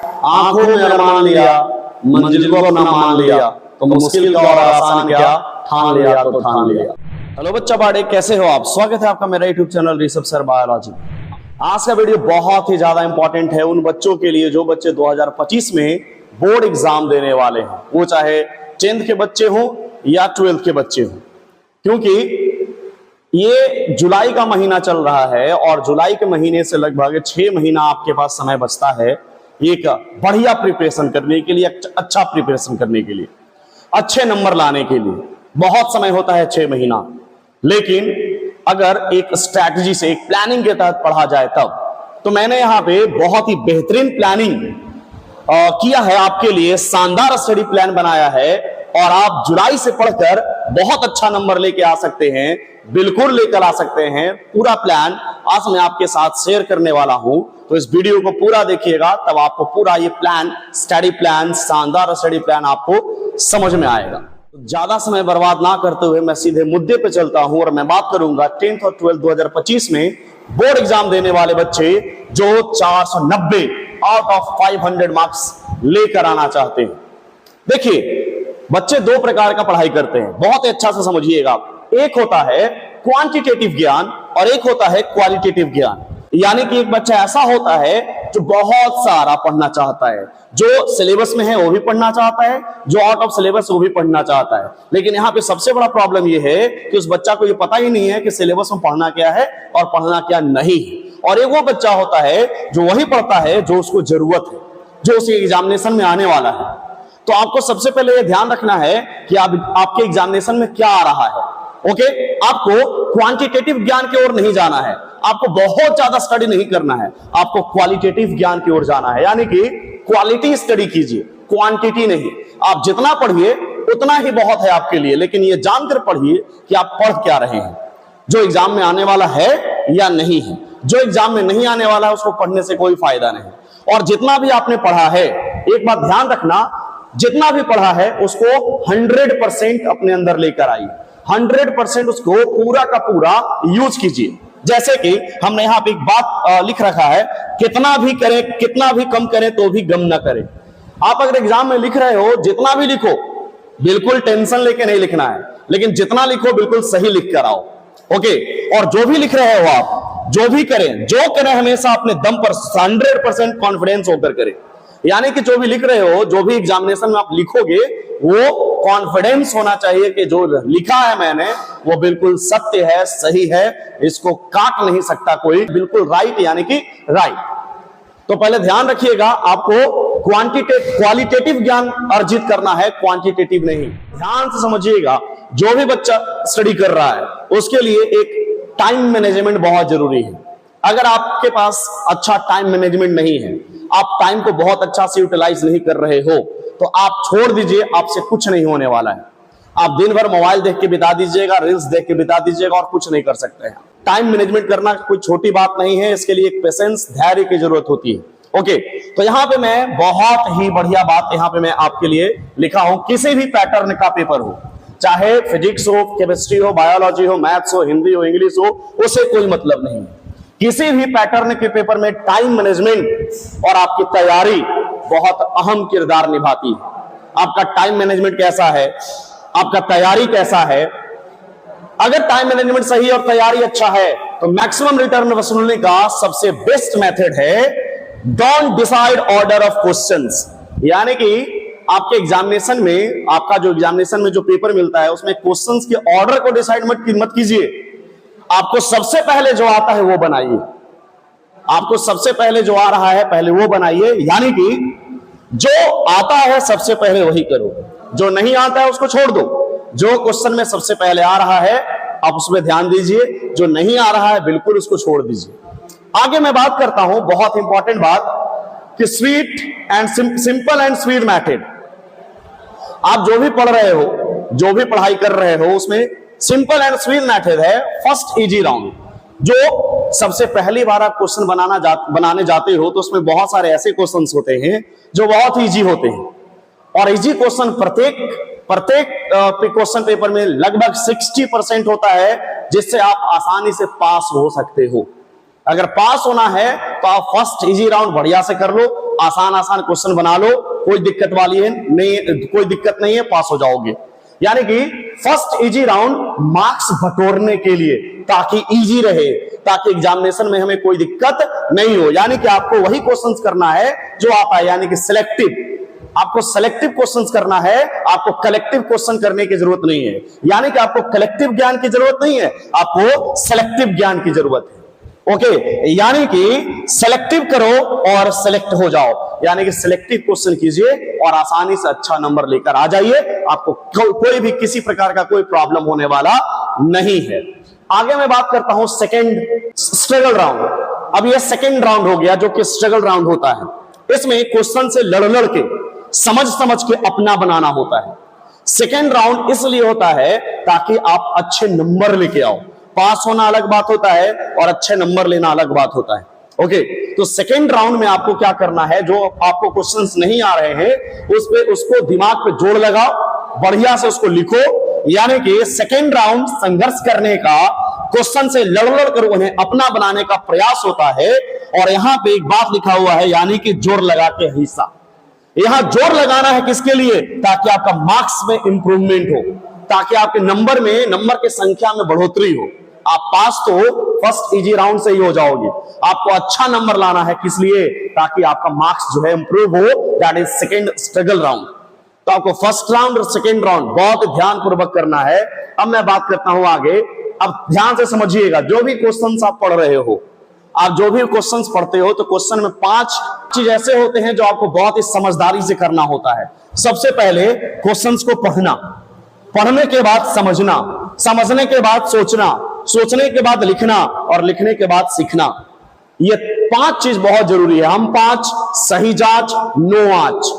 आंखों में अरमान लिया, मंजिल को अपना मान लिया, तो मुश्किल का और आसान क्या, ठान लिया तो ठान लिया। हेलो बच्चा बाड़े, कैसे हो आप? स्वागत है आपका मेरा YouTube channel Rishabh sir biology. आज का वीडियो बहुत ही ज्यादा इंपॉर्टेंट है उन बच्चों के लिए जो बच्चे 2025 में बोर्ड एग्जाम देने वाले हैं, वो चाहे 10th के बच्चे हो या 12th के बच्चे हो, क्योंकि ये जुलाई का महीना चल रहा है और जुलाई के महीने से लगभग 6 महीना आपके पास समय बचता है एक बढ़िया प्रिपरेशन करने के लिए, अच्छा प्रिपरेशन करने के लिए, अच्छे नंबर लाने के लिए। बहुत समय होता है 6 महीना, लेकिन अगर एक स्ट्रैटेजी से, एक प्लानिंग के तहत पढ़ा जाए तब। तो मैंने यहाँ पे बहुत ही बेहतरीन प्लानिंग किया है आपके लिए, शानदार स्टडी प्लान बनाया है और आप जुलाई से पढ़कर बहुत अच्छा नंबर लेके आ सकते हैं, बिल्कुल लेकर आ सकते हैं। पूरा प्लान आज मैं आपके साथ शेयर करने वाला हूं, तो इस वीडियो को पूरा देखिएगा, तब आपको पूरा ये प्लान, स्टडी प्लान, शानदार स्टडी प्लान आपको समझ में आएगा। ज्यादा समय बर्बाद ना करते हुए मैं सीधे मुद्दे पे चलता हूं और मैं बात करूंगा 10th और 12th 2025 में बोर्ड एग्जाम देने वाले बच्चे जो 490 आउट ऑफ 500 मार्क्स लेकर आना चाहते हैं। देखिए, बच्चे दो प्रकार का पढ़ाई करते हैं, बहुत ही अच्छा से समझिएगा। एक होता है क्वांटिटेटिव ज्ञान और एक होता है क्वालिटेटिव ज्ञान। यानी कि एक बच्चा ऐसा होता है जो बहुत सारा पढ़ना चाहता है, जो सिलेबस में है वो भी पढ़ना चाहता है, जो आउट ऑफ सिलेबस वो भी पढ़ना चाहता है। लेकिन यहाँ पे सबसे बड़ा प्रॉब्लम ये है कि उस बच्चा को ये पता ही नहीं है कि सिलेबस में पढ़ना क्या है और पढ़ना क्या नहीं है। और एक वो बच्चा होता है जो वही पढ़ता है जो उसको जरूरत है, जो उसे एग्जामिनेशन में आने वाला है। तो आपको सबसे पहले ये ध्यान रखना है कि आपके एग्जामिनेशन में क्या आ रहा है। ओके, आपको क्वांटिटेटिव ज्ञान की ओर नहीं जाना है, आपको बहुत ज्यादा स्टडी नहीं करना है, आपको क्वालिटेटिव ज्ञान की ओर जाना है। यानी कि क्वालिटी स्टडी कीजिए, क्वांटिटी नहीं। आप जितना पढ़िए उतना ही बहुत है आपके लिए, लेकिन ये जानकर पढ़िए कि आप पढ़ क्या रहे हैं, जो एग्जाम में आने वाला है या नहीं है। जो एग्जाम में नहीं आने वाला है उसको पढ़ने से कोई फायदा नहीं। और जितना भी आपने पढ़ा है, एक बात ध्यान रखना, जितना भी पढ़ा है उसको 100% अपने अंदर लेकर आइए, 100% उसको पूरा का पूरा यूज कीजिए। जैसे कि हमने यहाँ पे एक बात लिख रखा है, कितना भी करें, कितना भी कम करें तो भी गम ना करें। आप अगर एग्जाम में लिख रहे हो, जितना भी लिखो बिल्कुल टेंशन लेके नहीं लिखना है, लेकिन जितना लिखो बिल्कुल सही लिख कर आओ। ओके, और जो भी लिख रहे हो आप, जो भी करें, जो करें हमेशा अपने दम पर 100% कॉन्फिडेंस होकर करें। यानी कि जो भी लिख रहे हो, जो भी एग्जामिनेशन में आप लिखोगे, वो कॉन्फिडेंस होना चाहिए कि जो लिखा है मैंने वो बिल्कुल सत्य है, सही है, इसको काट नहीं सकता कोई, बिल्कुल राइट, यानी कि राइट। तो पहले ध्यान रखिएगा, आपको क्वालिटेटिव ज्ञान अर्जित करना है, क्वांटिटेटिव नहीं। ध्यान से समझिएगा, जो भी बच्चा स्टडी कर रहा है उसके लिए एक टाइम मैनेजमेंट बहुत जरूरी है। अगर आपके पास अच्छा टाइम मैनेजमेंट नहीं है, आप टाइम को बहुत अच्छा से यूटिलाइज नहीं कर रहे हो, तो आप छोड़ दीजिए, आपसे कुछ नहीं होने वाला है। आप दिन भर मोबाइल देख के बिता दीजिएगा, रील्स देख के बिता दीजिएगा और कुछ नहीं कर सकते हैं। टाइम मैनेजमेंट करना कोई छोटी बात नहीं है, इसके लिए एक पेशेंस, धैर्य की जरूरत होती है। ओके, तो यहाँ पे मैं बहुत ही बढ़िया बात यहाँ पे मैं आपके लिए लिखा हूं। किसी भी पैटर्न का पेपर हो, चाहे फिजिक्स हो, केमिस्ट्री हो, बायोलॉजी हो, मैथ्स हो, हिंदी हो, इंग्लिश हो, उसे कोई मतलब नहीं है। किसी भी पैटर्न के पेपर में टाइम मैनेजमेंट और आपकी तैयारी बहुत अहम किरदार निभाती है। आपका टाइम मैनेजमेंट कैसा है, आपका तैयारी कैसा है। अगर टाइम मैनेजमेंट सही और तैयारी अच्छा है तो मैक्सिमम रिटर्न वसूलने का सबसे बेस्ट मेथड है don't decide order of questions. यानी कि आपके एग्जामिनेशन में, आपका जो एग्जामिनेशन में जो पेपर मिलता है उसमें क्वेश्चंस के ऑर्डर को डिसाइड मत कीजिए। आपको सबसे पहले जो आता है वो बनाइए, आपको सबसे पहले जो आ रहा है पहले वो बनाइए। यानी कि जो आता है सबसे पहले वही करो, जो नहीं आता है उसको छोड़ दो। जो क्वेश्चन में सबसे पहले आ रहा है आप उसमें ध्यान दीजिए, जो नहीं आ रहा है बिल्कुल उसको छोड़ दीजिए। आगे मैं बात करता हूं बहुत इंपॉर्टेंट बात कि sweet and simple and sweet method. आप जो भी पढ़ रहे हो, जो भी पढ़ाई कर रहे हो, उसमें सिंपल एंड स्वीट मेथड है फर्स्ट इजी राउंड। जो सबसे पहली बार आप क्वेश्चन बनाने जाते हो तो उसमें बहुत सारे ऐसे क्वेश्चंस होते हैं जो बहुत इजी होते हैं, और इजी क्वेश्चन प्रत्येक क्वेश्चन पेपर में लगभग 60% होता है, जिससे आप आसानी से पास हो सकते हो। अगर पास होना है तो आप फर्स्ट इजी राउंड बढ़िया से कर लो, आसान आसान क्वेश्चन बना लो, कोई दिक्कत वाली है नहीं, कोई दिक्कत नहीं है, पास हो जाओगे। यानी कि फर्स्ट इजी राउंड मार्क्स बटोरने के लिए, ताकि इजी रहे, ताकि एग्जामिनेशन में हमें कोई दिक्कत नहीं हो। यानी कि आपको वही क्वेश्चंस करना है जो आता है, यानी कि सिलेक्टिव, आपको सिलेक्टिव क्वेश्चंस करना है, आपको कलेक्टिव क्वेश्चन करने की जरूरत नहीं है। यानी कि आपको कलेक्टिव ज्ञान की जरूरत नहीं है, आपको सिलेक्टिव ज्ञान की जरूरत है। ओके, यानी कि सिलेक्टिव करो और सिलेक्ट हो जाओ, यानी कि सिलेक्टिव क्वेश्चन कीजिए और आसानी से अच्छा नंबर लेकर आ जाइए। आपको कोई भी किसी प्रकार का कोई प्रॉब्लम होने वाला नहीं है। आगे मैं बात करता हूं सेकंड स्ट्रगल राउंड। अब यह सेकंड राउंड हो गया जो कि स्ट्रगल राउंड होता है। इसमें क्वेश्चन से लड़ के समझ के अपना बनाना होता है। सेकंड राउंड इसलिए होता है ताकि आप अच्छे नंबर लेके आओ। पास होना अलग बात होता है और अच्छे नंबर लेना अलग बात होता है। ओके, तो सेकंड राउंड में आपको क्या करना है, जो आपको क्वेश्चंस नहीं आ रहे हैं उसको दिमाग पे जोड़ लगाओ, बढ़िया से उसको लिखो। यानी कि सेकंड राउंड संघर्ष करने का, क्वेश्चन से लड़ कर उन्हें अपना बनाने का प्रयास होता है। और यहां पे एक बात लिखा हुआ है, यानी कि जोर लगा के हिस्सा। यहां जोर लगाना है किसके लिए, ताकि आपका मार्क्स में इंप्रूवमेंट हो, ताकि आपके नंबर के संख्या में बढ़ोतरी हो। आप पास तो फर्स्ट इजी राउंड से ही हो जाओगे, आपको अच्छा नंबर लाना है, किस लिए, ताकि आपका मार्क्स जो है इंप्रूव हो। That is second struggle round. तो आपको फर्स्ट राउंड और सेकंड राउंड बहुत ध्यान पूर्वक करना है। अब मैं बात करता हूं आगे। अब ध्यान से समझिएगा, जो भी क्वेश्चंस आप पढ़ रहे हो, आप जो भी क्वेश्चंस पढ़ते हो, तो क्वेश्चन में 5 चीज ऐसे होते हैं जो आपको बहुत ही समझदारी से करना होता है। सबसे पहले क्वेश्चंस को पढ़ना, पढ़ने के बाद समझना, समझने के बाद सोचना, सोचने के बाद लिखना और लिखने के बाद सीखना। ये 5 चीज बहुत जरूरी है। हम 5 सही जांच, नो आंच।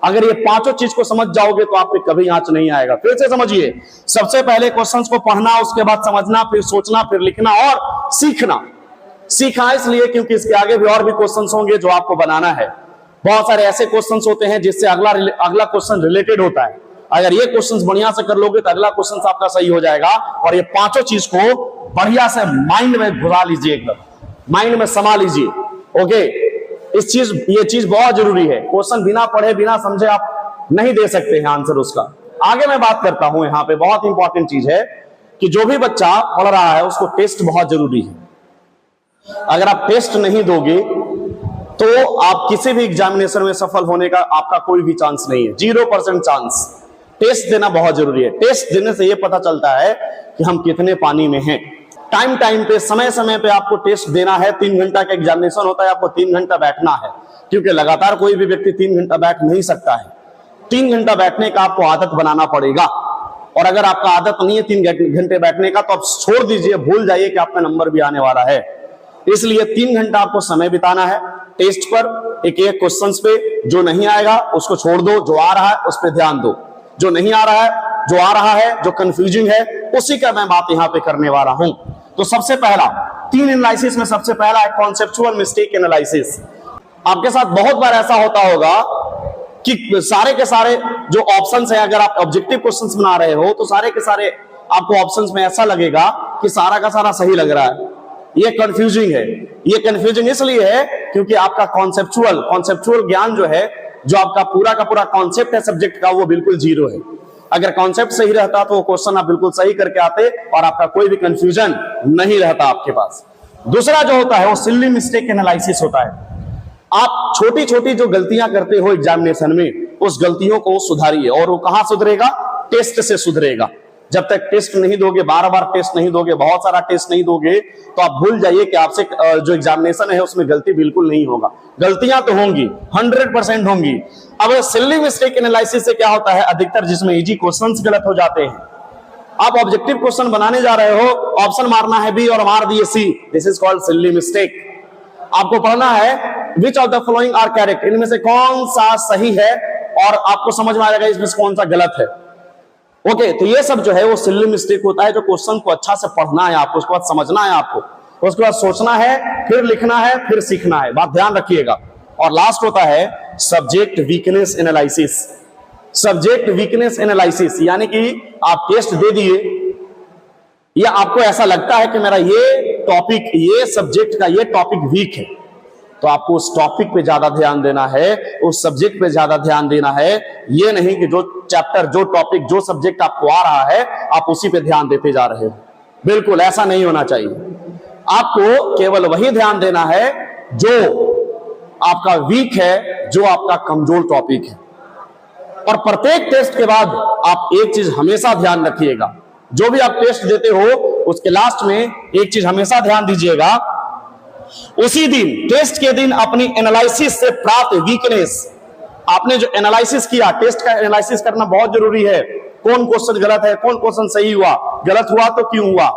अगर ये 5 चीज को समझ जाओगे तो आप पे कभी आंच नहीं आएगा। फिर से समझिए, सबसे पहले क्वेश्चंस को पढ़ना, उसके बाद समझना, फिर सोचना, फिर लिखना और सीखना। सीखा इसलिए क्योंकि इसके आगे भी और भी क्वेश्चंस होंगे जो आपको बनाना है। बहुत सारे ऐसे क्वेश्चंस होते हैं जिससे अगला क्वेश्चन रिलेटेड होता है। अगर ये क्वेश्चंस बढ़िया से कर लोगे तो अगला क्वेश्चन आपका सही हो जाएगा। और ये 5 चीज को बढ़िया से माइंड में घुसा लीजिए, एकदम माइंड में समा लीजिए। ओके, ये चीज बहुत जरूरी है। क्वेश्चन बिना पढ़े बिना समझे आप नहीं दे सकते हैं आंसर उसका। आगे मैं बात करता हूं, यहां पे बहुत इंपॉर्टेंट चीज है कि जो भी बच्चा पढ़ रहा है उसको टेस्ट बहुत जरूरी है। अगर आप टेस्ट नहीं दोगे तो आप किसी भी एग्जामिनेशन में सफल होने का आपका कोई भी चांस नहीं है, 0% चांस। टेस्ट देना बहुत जरूरी है। टेस्ट देने से यह पता चलता है कि हम कितने पानी में हैं। टाइम पे, समय पे आपको टेस्ट देना है। 3 घंटा का एग्जामिनेशन होता है, आपको 3 घंटा बैठना है, क्योंकि लगातार कोई भी व्यक्ति 3 घंटा बैठ नहीं सकता है। 3 घंटा बैठने का आपको आदत बनाना पड़ेगा। और अगर आपका आदत नहीं है 3 घंटे बैठने का, तो आप छोड़ दीजिए, भूल जाइए कि आपका नंबर भी आने वाला है। इसलिए 3 घंटा आपको समय बिताना है टेस्ट पर, एक क्वेश्चंस पे। जो नहीं आएगा उसको छोड़ दो, जो आ रहा है उस पर ध्यान दो। जो नहीं आ रहा है, जो आ रहा है, जो कंफ्यूजिंग है, उसी का मैं बात यहां पे करने वाला हूं। तो सबसे पहला 3 एनालिसिस में सबसे पहला है कॉन्सेप्चुअल मिस्टेक एनालिसिस। आपके साथ बहुत बार ऐसा होता होगा कि सारे के सारे जो ऑप्शंस है, अगर आप ऑब्जेक्टिव क्वेश्चंस बना रहे हो तो सारे के सारे आपको ऑप्शंस में ऐसा लगेगा कि सारा का सारा सही लग रहा है। ये कंफ्यूजिंग है। ये कंफ्यूजिंग इसलिए है क्योंकि आपका कॉन्सेप्चुअल ज्ञान जो है, जो आपका पूरा का पूरा कॉन्सेप्ट है सब्जेक्ट का, वो बिल्कुल 0 है। अगर कॉन्सेप्ट सही रहता तो वो क्वेश्चन आप बिल्कुल सही करके आते और आपका कोई भी कंफ्यूजन नहीं रहता आपके पास। दूसरा जो होता है वो सिली मिस्टेक एनालिसिस होता है। आप छोटी छोटी जो गलतियां करते हो एग्जामिनेशन में, उस गलतियों को सुधारिए। और वो कहां सुधरेगा? टेस्ट से सुधरेगा। जब तक टेस्ट नहीं दोगे, बार टेस्ट नहीं दोगे, बहुत सारा टेस्ट नहीं दोगे, तो आप भूल जाइए कि आपसे जो एग्जामिनेशन है उसमें गलती बिल्कुल नहीं होगा। गलतियां तो होंगी, 100% होंगी। अब सिली मिस्टेक एनालिसिस से क्या होता है, अधिकतर जिसमें इजी क्वेश्चंस गलत हो जाते हैं। आप ऑब्जेक्टिव क्वेश्चन बनाने जा रहे हो, ऑप्शन मारना है बी और मार दिए C, this is called silly mistake. आपको पढ़ना है which of the following are correct, इनमें से कौन सा सही है, और आपको समझ में आ जाएगा इसमें से कौन सा गलत है। ओके, तो ये सब जो है वो सिली मिस्टेक होता है। जो क्वेश्चन को अच्छा से पढ़ना है आपको, उसके बाद समझना है आपको, उसके बाद सोचना है, फिर लिखना है, फिर सीखना है। बात ध्यान रखिएगा। और लास्ट होता है subject weakness analysis. Subject weakness analysis यानी कि आप टेस्ट दे दिए, या आपको ऐसा लगता है कि मेरा ये टॉपिक, ये सब्जेक्ट का ये टॉपिक वीक है, तो आपको उस टॉपिक पे ज्यादा ध्यान देना है, उस सब्जेक्ट पे ज्यादा ध्यान देना है। ये नहीं कि जो चैप्टर, जो टॉपिक, जो सब्जेक्ट आपको आ रहा है आप उसी पे ध्यान देते जा रहे हो। बिल्कुल ऐसा नहीं होना चाहिए। आपको केवल वही ध्यान देना है जो आपका वीक है, जो आपका कमजोर टॉपिक है। और प्रत्येक टेस्ट के बाद आप एक चीज हमेशा ध्यान रखिएगा, जो भी आप टेस्ट देते हो उसके लास्ट में एक चीज हमेशा ध्यान दीजिएगा, उसी दिन, टेस्ट के दिन अपनी एनालिसिस से प्राप्त वीकनेस, आपने जो एनालिसिस किया, टेस्ट का एनालिसिस करना बहुत जरूरी है। कौन क्वेश्चन गलत है, कौन क्वेश्चन सही हुआ, गलत हुआ तो क्यों हुआ।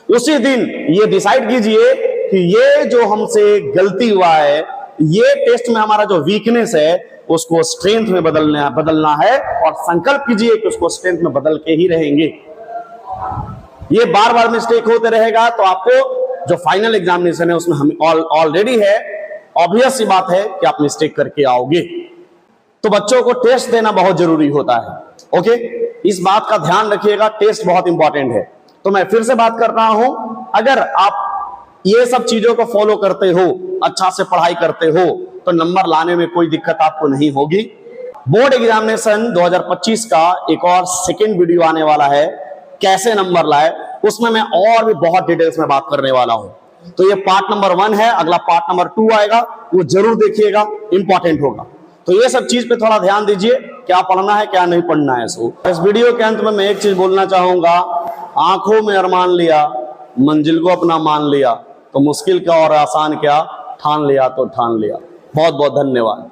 उसी दिन ये डिसाइड कीजिए कि ये जो हमसे गलती हुआ है, ये टेस्ट में हमारा जो वीकनेस है उसको स्ट्रेंथ में बदलना है, और संकल्प कीजिए कि उसको स्ट्रेंथ में बदल के ही रहेंगे। ये बार बार मिस्टेक होते रहेगा तो आपको जो फाइनल एग्जामिनेशन है उसमें हम ऑलरेडी है, ऑब्वियस सी बात है कि आप मिस्टेक करके आओगे। तो बच्चों को टेस्ट देना बहुत जरूरी होता है। ओके, इस बात का ध्यान रखिएगा, टेस्ट बहुत इंपॉर्टेंट है। तो मैं फिर से बात कर रहा हूं, अगर आप ये सब चीजों को फॉलो करते हो, अच्छा से पढ़ाई करते हो, तो नंबर लाने में कोई दिक्कत आपको नहीं होगी। बोर्ड एग्जामिनेशन 2025 का एक और सेकंड वीडियो आने वाला है, कैसे नंबर लाए, उसमें मैं और भी बहुत डिटेल्स में बात करने वाला हूं। तो ये पार्ट नंबर 1 है, अगला पार्ट नंबर 2 आएगा, वो जरूर देखिएगा, इंपॉर्टेंट होगा। तो ये सब चीज पे थोड़ा ध्यान दीजिए, क्या पढ़ना है क्या नहीं पढ़ना है। सो इस वीडियो के अंत में मैं एक चीज बोलना चाहूंगा, आंखों में अरमान लिया, मंजिल को अपना मान लिया, तो मुश्किल क्या और आसान क्या, ठान लिया तो ठान लिया। बहुत बहुत धन्यवाद।